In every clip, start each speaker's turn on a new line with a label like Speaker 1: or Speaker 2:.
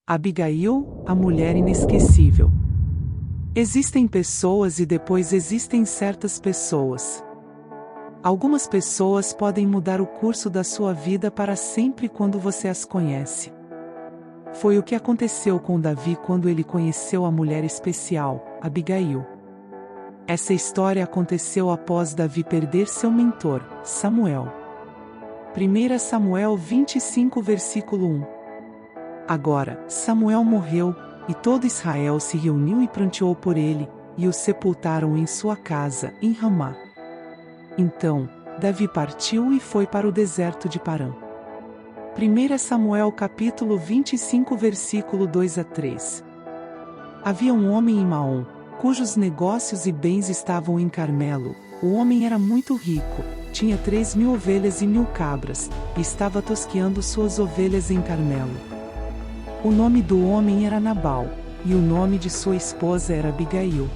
Speaker 1: Abigail, a mulher inesquecível. Existem pessoas e depois existem certas pessoas. Algumas pessoas podem mudar o curso da sua vida para sempre quando você as conhece. Foi o que aconteceu com Davi quando ele conheceu a mulher especial, Abigail. Essa história aconteceu após Davi perder seu mentor, Samuel. 1 Samuel 25 versículo 1. Agora, Samuel morreu, e todo Israel se reuniu e pranteou por ele, e o sepultaram em sua casa, em Ramá. Então, Davi partiu e foi para o deserto de Parã. 1 Samuel capítulo 25 versículo 2 a 3. Havia um homem em Maom, cujos negócios e bens estavam em Carmelo. O homem era muito rico, tinha 3.000 ovelhas e 1.000 cabras, e estava tosqueando suas ovelhas em Carmelo. O nome do homem era Nabal, e o nome de sua esposa era Abigail.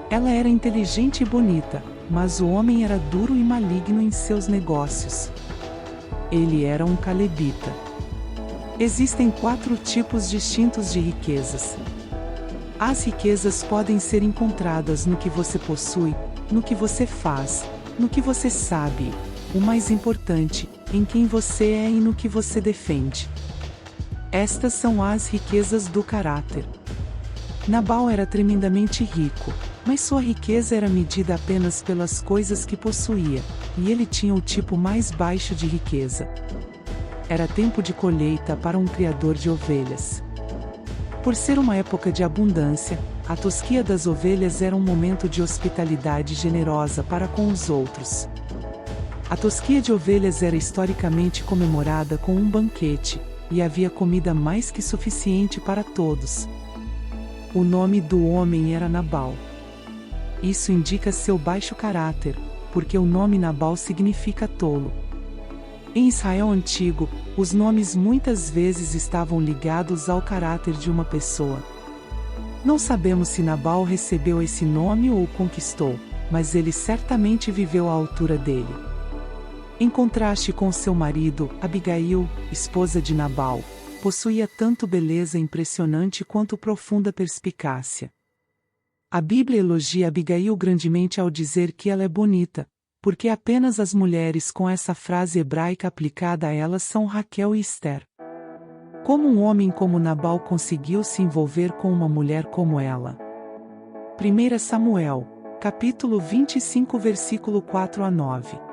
Speaker 1: Ela era inteligente e bonita, mas o homem era duro e maligno em seus negócios. Ele era um calebita. Existem 4 tipos distintos de riquezas. As riquezas podem ser encontradas no que você possui, no que você faz, no que você sabe, o mais importante, em quem você é e no que você defende. Estas são as riquezas do caráter. Nabal era tremendamente rico, mas sua riqueza era medida apenas pelas coisas que possuía, e ele tinha o tipo mais baixo de riqueza. Era tempo de colheita para um criador de ovelhas. Por ser uma época de abundância, a tosquia das ovelhas era um momento de hospitalidade generosa para com os outros. A tosquia de ovelhas era historicamente comemorada com um banquete, e havia comida mais que suficiente para todos. O nome do homem era Nabal. Isso indica seu baixo caráter, porque o nome Nabal significa tolo. Em Israel antigo, os nomes muitas vezes estavam ligados ao caráter de uma pessoa. Não sabemos se Nabal recebeu esse nome ou o conquistou, mas ele certamente viveu à altura dele. Em contraste com seu marido, Abigail, esposa de Nabal, possuía tanto beleza impressionante quanto profunda perspicácia. A Bíblia elogia Abigail grandemente ao dizer que ela é bonita, porque apenas as mulheres com essa frase hebraica aplicada a elas são Raquel e Esther. Como um homem como Nabal conseguiu se envolver com uma mulher como ela? 1 Samuel, capítulo 25 versículo 4 a 9.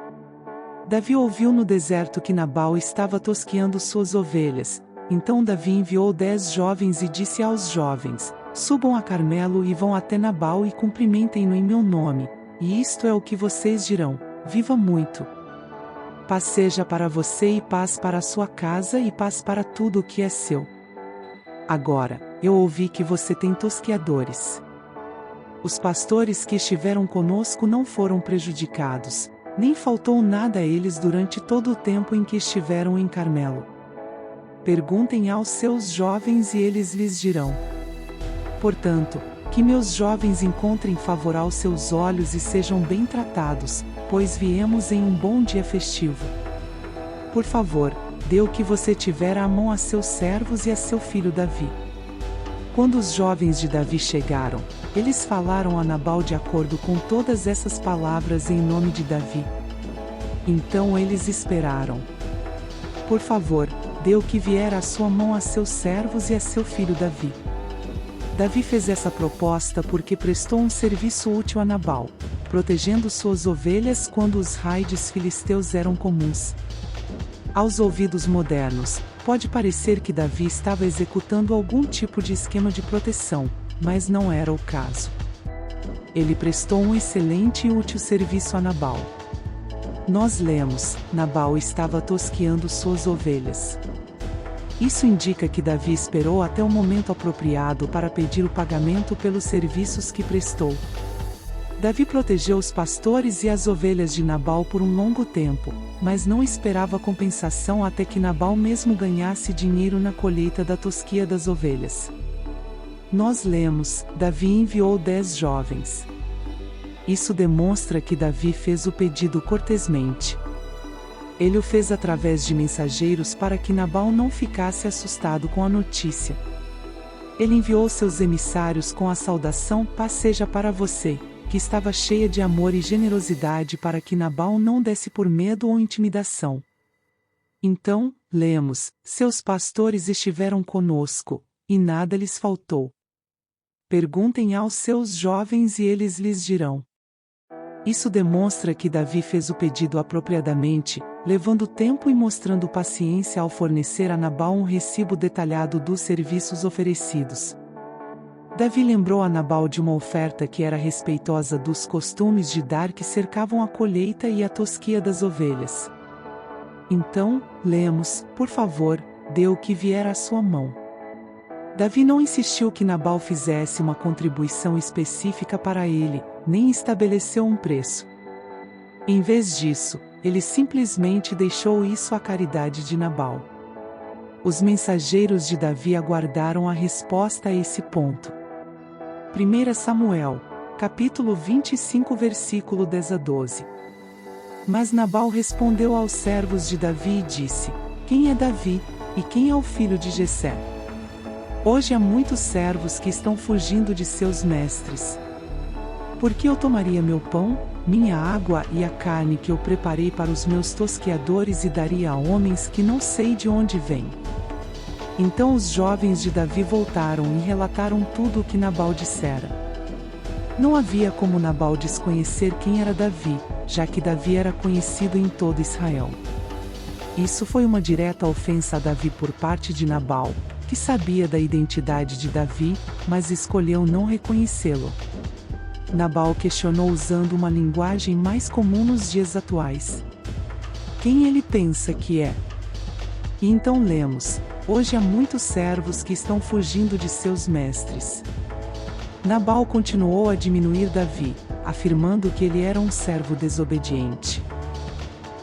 Speaker 1: Davi ouviu no deserto que Nabal estava tosqueando suas ovelhas. Então Davi enviou 10 jovens e disse aos jovens: subam a Carmelo e vão até Nabal e cumprimentem-no em meu nome, e isto é o que vocês dirão: viva muito. Paz seja para você e paz para a sua casa e paz para tudo o que é seu. Agora, eu ouvi que você tem tosqueadores. Os pastores que estiveram conosco não foram prejudicados, nem faltou nada a eles durante todo o tempo em que estiveram em Carmelo. Perguntem aos seus jovens e eles lhes dirão. Portanto, que meus jovens encontrem favor aos seus olhos e sejam bem tratados, pois viemos em um bom dia festivo. Por favor, dê o que você tiver à mão a seus servos e a seu filho Davi. Quando os jovens de Davi chegaram, eles falaram a Nabal de acordo com todas essas palavras em nome de Davi. Então eles esperaram. Por favor, dê o que vier à sua mão a seus servos e a seu filho Davi. Davi fez essa proposta porque prestou um serviço útil a Nabal, protegendo suas ovelhas quando os raids filisteus eram comuns. Aos ouvidos modernos, pode parecer que Davi estava executando algum tipo de esquema de proteção, mas não era o caso. Ele prestou um excelente e útil serviço a Nabal. Nós lemos: Nabal estava tosqueando suas ovelhas. Isso indica que Davi esperou até o momento apropriado para pedir o pagamento pelos serviços que prestou. Davi protegeu os pastores e as ovelhas de Nabal por um longo tempo, mas não esperava compensação até que Nabal mesmo ganhasse dinheiro na colheita da tosquia das ovelhas. Nós lemos: Davi enviou 10 jovens. Isso demonstra que Davi fez o pedido cortesmente. Ele o fez através de mensageiros para que Nabal não ficasse assustado com a notícia. Ele enviou seus emissários com a saudação: "Paz seja para você", que estava cheia de amor e generosidade, para que Nabal não desse por medo ou intimidação. Então, lemos: "Seus pastores estiveram conosco, e nada lhes faltou. Perguntem aos seus jovens e eles lhes dirão." Isso demonstra que Davi fez o pedido apropriadamente, levando tempo e mostrando paciência ao fornecer a Nabal um recibo detalhado dos serviços oferecidos. Davi lembrou a Nabal de uma oferta que era respeitosa dos costumes de dar que cercavam a colheita e a tosquia das ovelhas. Então, lemos: "Por favor, dê o que vier à sua mão." Davi não insistiu que Nabal fizesse uma contribuição específica para ele, nem estabeleceu um preço. Em vez disso, ele simplesmente deixou isso à caridade de Nabal. Os mensageiros de Davi aguardaram a resposta a esse ponto. 1 Samuel, capítulo 25, versículo 10 a 12. Mas Nabal respondeu aos servos de Davi e disse: "Quem é Davi, e quem é o filho de Jessé? Hoje há muitos servos que estão fugindo de seus mestres. Por que eu tomaria meu pão, minha água e a carne que eu preparei para os meus tosqueadores e daria a homens que não sei de onde vêm?" Então os jovens de Davi voltaram e relataram tudo o que Nabal dissera. Não havia como Nabal desconhecer quem era Davi, já que Davi era conhecido em todo Israel. Isso foi uma direta ofensa a Davi por parte de Nabal, que sabia da identidade de Davi, mas escolheu não reconhecê-lo. Nabal questionou usando uma linguagem mais comum nos dias atuais: "Quem ele pensa que é?" E então lemos: "Hoje há muitos servos que estão fugindo de seus mestres." Nabal continuou a diminuir Davi, afirmando que ele era um servo desobediente.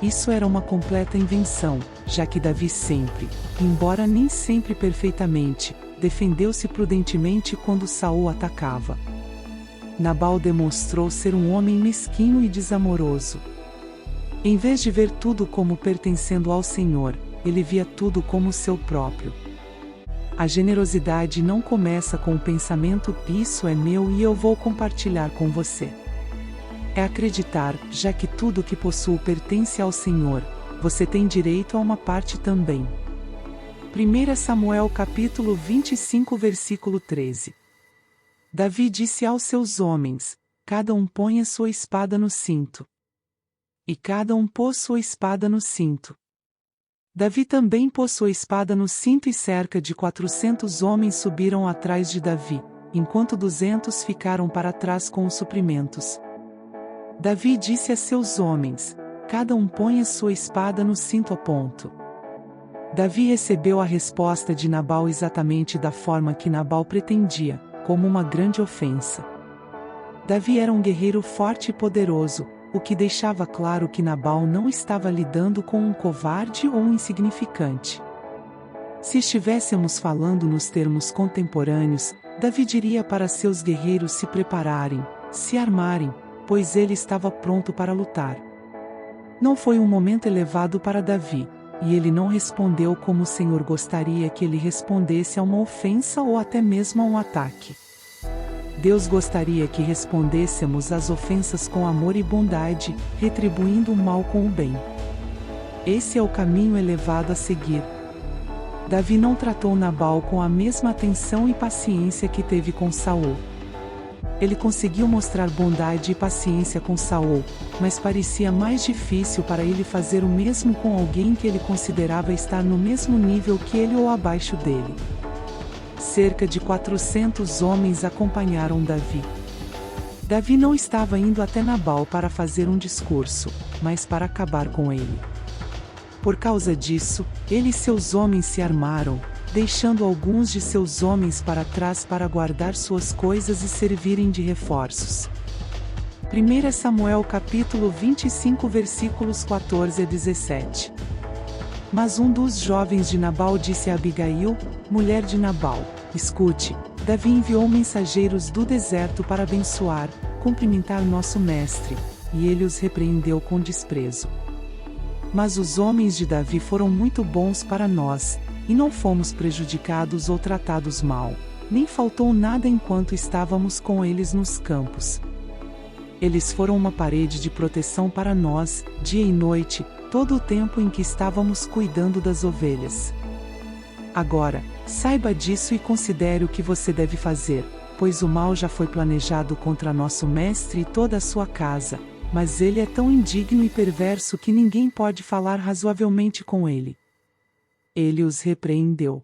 Speaker 1: Isso era uma completa invenção, já que Davi sempre, embora nem sempre perfeitamente, defendeu-se prudentemente quando Saul atacava. Nabal demonstrou ser um homem mesquinho e desamoroso. Em vez de ver tudo como pertencendo ao Senhor, ele via tudo como seu próprio. A generosidade não começa com o pensamento: "Isso é meu e eu vou compartilhar com você." É acreditar: já que tudo que possuo pertence ao Senhor, você tem direito a uma parte também. 1 Samuel capítulo 25, versículo 13. Davi disse aos seus homens: "Cada um ponha sua espada no cinto." E cada um pôs sua espada no cinto. Davi também pôs sua espada no cinto, e cerca de 400 homens subiram atrás de Davi, enquanto 200 ficaram para trás com os suprimentos. Davi disse a seus homens: "Cada um ponha sua espada no cinto a ponto." Davi recebeu a resposta de Nabal exatamente da forma que Nabal pretendia, como uma grande ofensa. Davi era um guerreiro forte e poderoso, o que deixava claro que Nabal não estava lidando com um covarde ou um insignificante. Se estivéssemos falando nos termos contemporâneos, Davi diria para seus guerreiros se prepararem, se armarem, pois ele estava pronto para lutar. Não foi um momento elevado para Davi, e ele não respondeu como o Senhor gostaria que ele respondesse a uma ofensa ou até mesmo a um ataque. Deus gostaria que respondêssemos às ofensas com amor e bondade, retribuindo o mal com o bem. Esse é o caminho elevado a seguir. Davi não tratou Nabal com a mesma atenção e paciência que teve com Saul. Ele conseguiu mostrar bondade e paciência com Saul, mas parecia mais difícil para ele fazer o mesmo com alguém que ele considerava estar no mesmo nível que ele ou abaixo dele. Cerca de 400 homens acompanharam Davi. Davi não estava indo até Nabal para fazer um discurso, mas para acabar com ele. Por causa disso, ele e seus homens se armaram, deixando alguns de seus homens para trás para guardar suas coisas e servirem de reforços. 1 Samuel capítulo 25, versículos 14 a 17. Mas um dos jovens de Nabal disse a Abigail, mulher de Nabal: "Escute, Davi enviou mensageiros do deserto para abençoar, cumprimentar nosso mestre, e ele os repreendeu com desprezo." Mas os homens de Davi foram muito bons para nós, e não fomos prejudicados ou tratados mal, nem faltou nada enquanto estávamos com eles nos campos. Eles foram uma parede de proteção para nós, dia e noite, todo o tempo em que estávamos cuidando das ovelhas. Agora, saiba disso e considere o que você deve fazer, pois o mal já foi planejado contra nosso mestre e toda a sua casa, mas ele é tão indigno e perverso que ninguém pode falar razoavelmente com ele. Ele os repreendeu.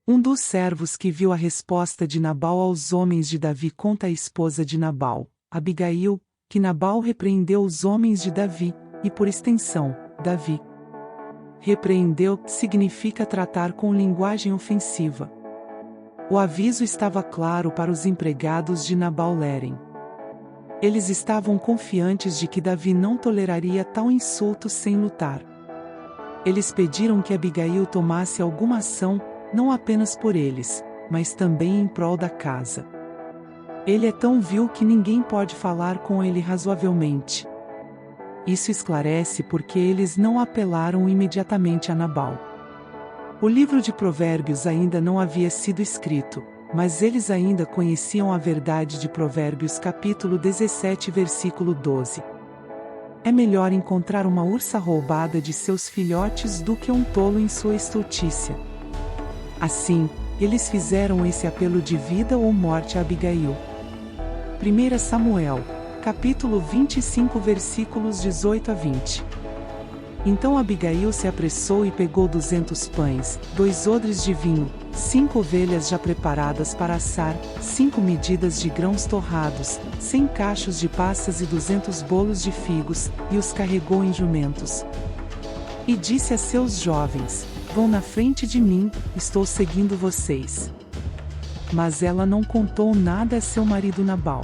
Speaker 1: Um dos servos que viu a resposta de Nabal aos homens de Davi conta à esposa de Nabal, Abigail, que Nabal repreendeu os homens de Davi, e por extensão, Davi. Repreendeu significa tratar com linguagem ofensiva. O aviso estava claro para os empregados de Nabal lerem. Eles estavam confiantes de que Davi não toleraria tal insulto sem lutar. Eles pediram que Abigail tomasse alguma ação, não apenas por eles, mas também em prol da casa. Ele é tão vil que ninguém pode falar com ele razoavelmente. Isso esclarece porque eles não apelaram imediatamente a Nabal. O livro de Provérbios ainda não havia sido escrito, mas eles ainda conheciam a verdade de Provérbios capítulo 17 versículo 12. É melhor encontrar uma ursa roubada de seus filhotes do que um tolo em sua estultícia. Assim, eles fizeram esse apelo de vida ou morte a Abigail. 1 Samuel, capítulo 25 versículos 18 a 20. Então Abigail se apressou e pegou 200 pães, 2 odres de vinho, 5 ovelhas já preparadas para assar, 5 medidas de grãos torrados, 100 cachos de passas e 200 bolos de figos, e os carregou em jumentos. E disse a seus jovens: vão na frente de mim, estou seguindo vocês. Mas ela não contou nada a seu marido Nabal.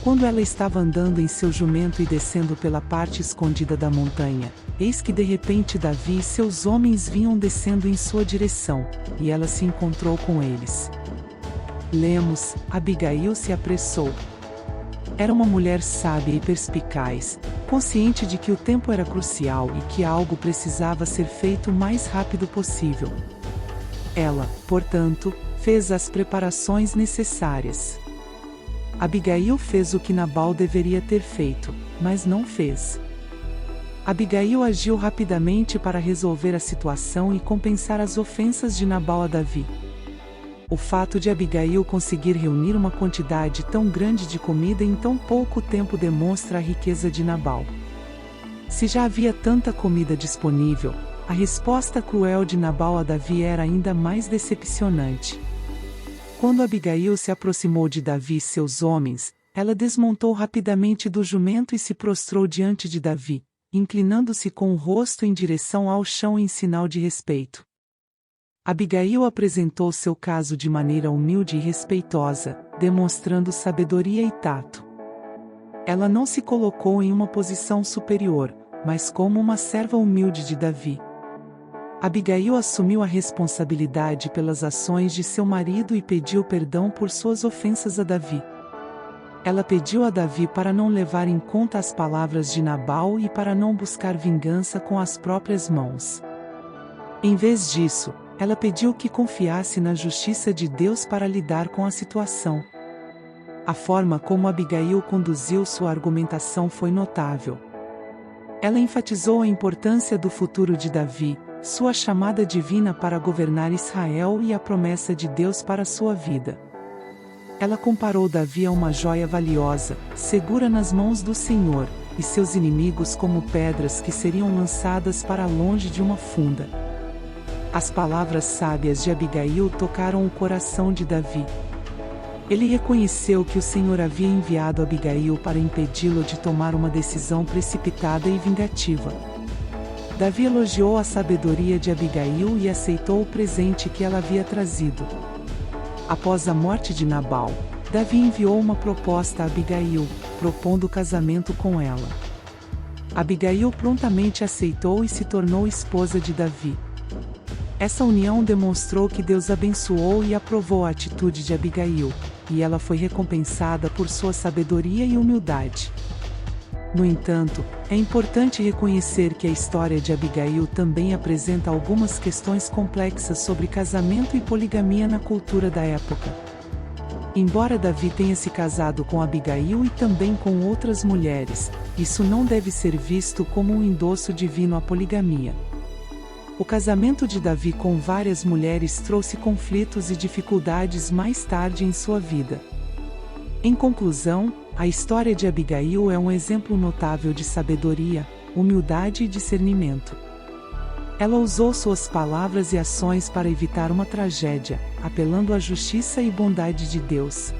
Speaker 1: Quando ela estava andando em seu jumento e descendo pela parte escondida da montanha, eis que de repente Davi e seus homens vinham descendo em sua direção, e ela se encontrou com eles. Lemos: Abigail se apressou. Era uma mulher sábia e perspicaz, consciente de que o tempo era crucial e que algo precisava ser feito o mais rápido possível. Ela, portanto, fez as preparações necessárias. Abigail fez o que Nabal deveria ter feito, mas não fez. Abigail agiu rapidamente para resolver a situação e compensar as ofensas de Nabal a Davi. O fato de Abigail conseguir reunir uma quantidade tão grande de comida em tão pouco tempo demonstra a riqueza de Nabal. Se já havia tanta comida disponível, a resposta cruel de Nabal a Davi era ainda mais decepcionante. Quando Abigail se aproximou de Davi e seus homens, ela desmontou rapidamente do jumento e se prostrou diante de Davi, inclinando-se com o rosto em direção ao chão em sinal de respeito. Abigail apresentou seu caso de maneira humilde e respeitosa, demonstrando sabedoria e tato. Ela não se colocou em uma posição superior, mas como uma serva humilde de Davi. Abigail assumiu a responsabilidade pelas ações de seu marido e pediu perdão por suas ofensas a Davi. Ela pediu a Davi para não levar em conta as palavras de Nabal e para não buscar vingança com as próprias mãos. Em vez disso, ela pediu que confiasse na justiça de Deus para lidar com a situação. A forma como Abigail conduziu sua argumentação foi notável. Ela enfatizou a importância do futuro de Davi, sua chamada divina para governar Israel e a promessa de Deus para sua vida. Ela comparou Davi a uma joia valiosa, segura nas mãos do Senhor, e seus inimigos como pedras que seriam lançadas para longe de uma funda. As palavras sábias de Abigail tocaram o coração de Davi. Ele reconheceu que o Senhor havia enviado Abigail para impedi-lo de tomar uma decisão precipitada e vingativa. Davi elogiou a sabedoria de Abigail e aceitou o presente que ela havia trazido. Após a morte de Nabal, Davi enviou uma proposta a Abigail, propondo casamento com ela. Abigail prontamente aceitou e se tornou esposa de Davi. Essa união demonstrou que Deus abençoou e aprovou a atitude de Abigail, e ela foi recompensada por sua sabedoria e humildade. No entanto, é importante reconhecer que a história de Abigail também apresenta algumas questões complexas sobre casamento e poligamia na cultura da época. Embora Davi tenha se casado com Abigail e também com outras mulheres, isso não deve ser visto como um endosso divino à poligamia. O casamento de Davi com várias mulheres trouxe conflitos e dificuldades mais tarde em sua vida. Em conclusão, a história de Abigail é um exemplo notável de sabedoria, humildade e discernimento. Ela usou suas palavras e ações para evitar uma tragédia, apelando à justiça e bondade de Deus.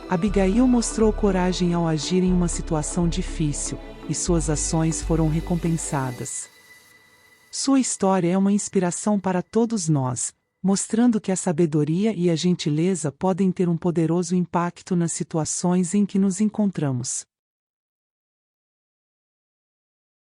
Speaker 1: Abigail mostrou coragem ao agir em uma situação difícil, e suas ações foram recompensadas. Sua história é uma inspiração para todos nós, mostrando que a sabedoria e a gentileza podem ter um poderoso impacto nas situações em que nos encontramos.